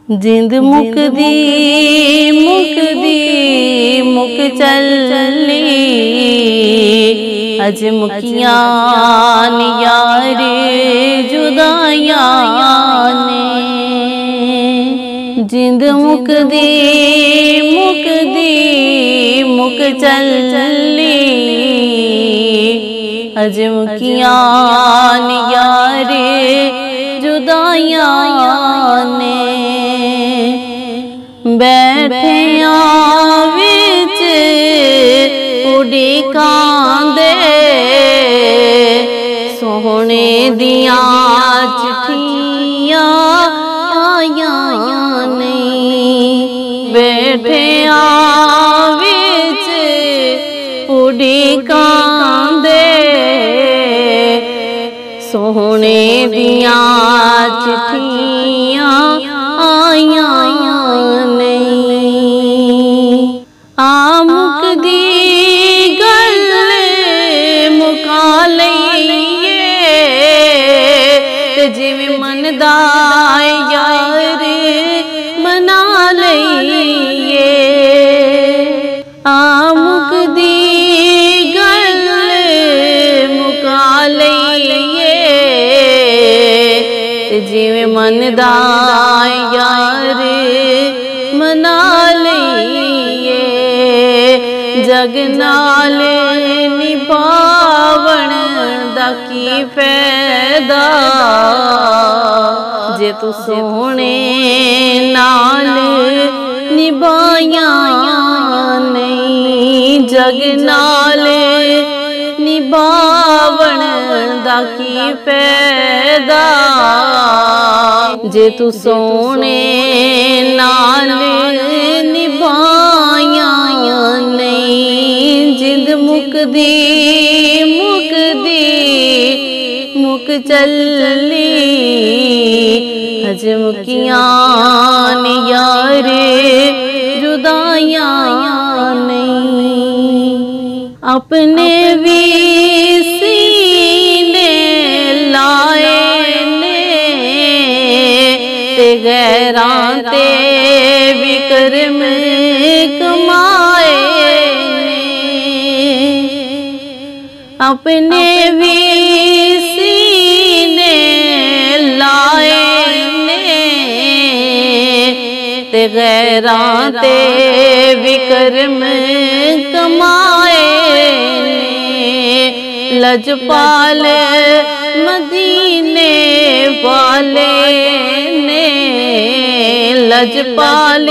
जिंद मुकदी मुक चली अज मुकियां यार जुदाइयां ने। जिंद मुकदी मुक चली अज मुकियां यार जुदाइयां ने। बैठिया विच उड़ीकांदे सोहने दियां चिट्ठियां आईयां नहीं। बैठिया विच उड़ीकांदे सोहने दियां चिट्ठियां आईयां मुकदी गल मुका लईए ते जिवें मनदा यार मना लईए। मुकदी गल मुका लईए ते जिवें मनदा यार मना लईए। जग नाल निभावण दा की फैदा जे तू सोहणे नाल निभाइयां नहीं। जग नाल निभावण दा की फैदा जे तू सोहणे नाल निभाइयां नहीं। जिंद मुकदी मुक चली अज मुकियां यार जुदाइयां नहीं। अपने भी सीने लाए ने ते गैरां ते भी करम कमाए। अपने भी सीने लाए ने ते गैरां ते भी करम कमाए ने। लजपाल मदीने वाले ने लजपाल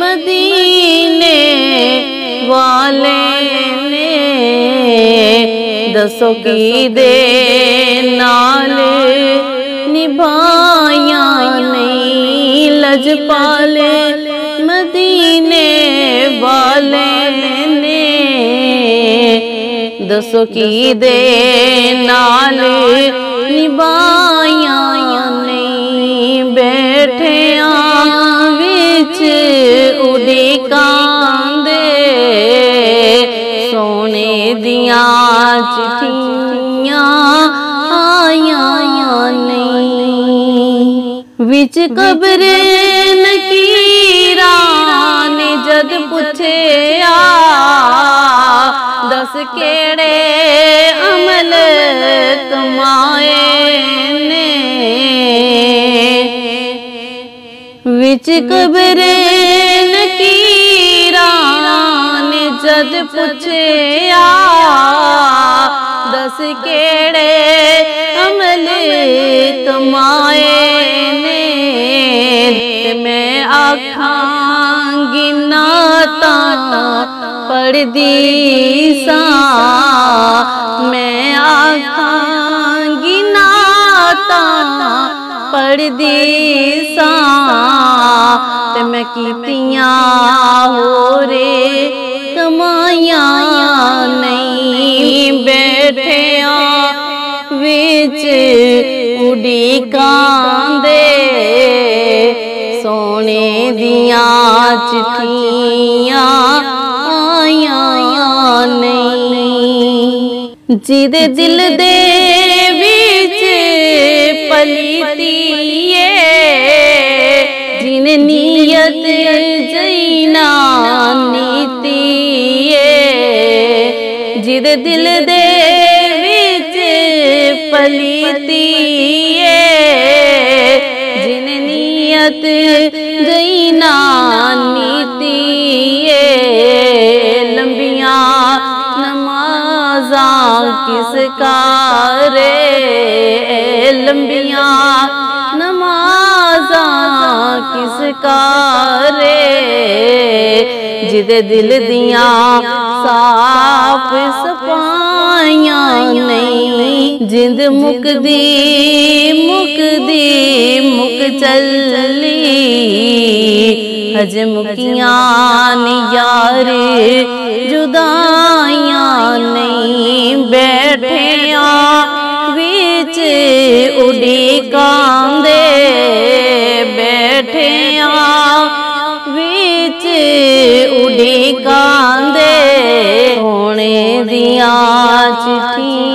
मदीने वाले ने। दसो की दे नाल निभाइयां नहीं। लजपाल मदीने वाले ने दसो की दे नाल निभाइयां नहीं। बैठिया विच उड़ीकांदे सोने दियां चिट्ठियां आईयां नहीं। विच कब्र नकीरा ने जद पुछया दस केड़े अमल कमाए ने। विच कब्र नकीरा ने जद पुछया दस केड़े अमल कमाए ने। मैं आखांगी नाता पढ़दी सा मैं आखांगी नाता पढ़दी सा ते मैं कीतियां होरे कमाइयां नहीं। बैठिया विच उड़ीकांदे सोने दियां चिट्ठियां आईयां नहीं। जिदे दिल दे विच पलीतीए दिल दे विच पलीती जिन नीयत गई ना नीती लंबियां नमाज़ां किस कारे लंबियां नमाज़ां किस कारे जिदे दिल दियां साफ सफाइयां नहीं जिंद मुकदी मुक चली हज मुकियां यार जुदाइयां नहीं बैठे विच उड़ी कांदे बैठे विच उड़ी कांदे सोने दियां चिट्ठियां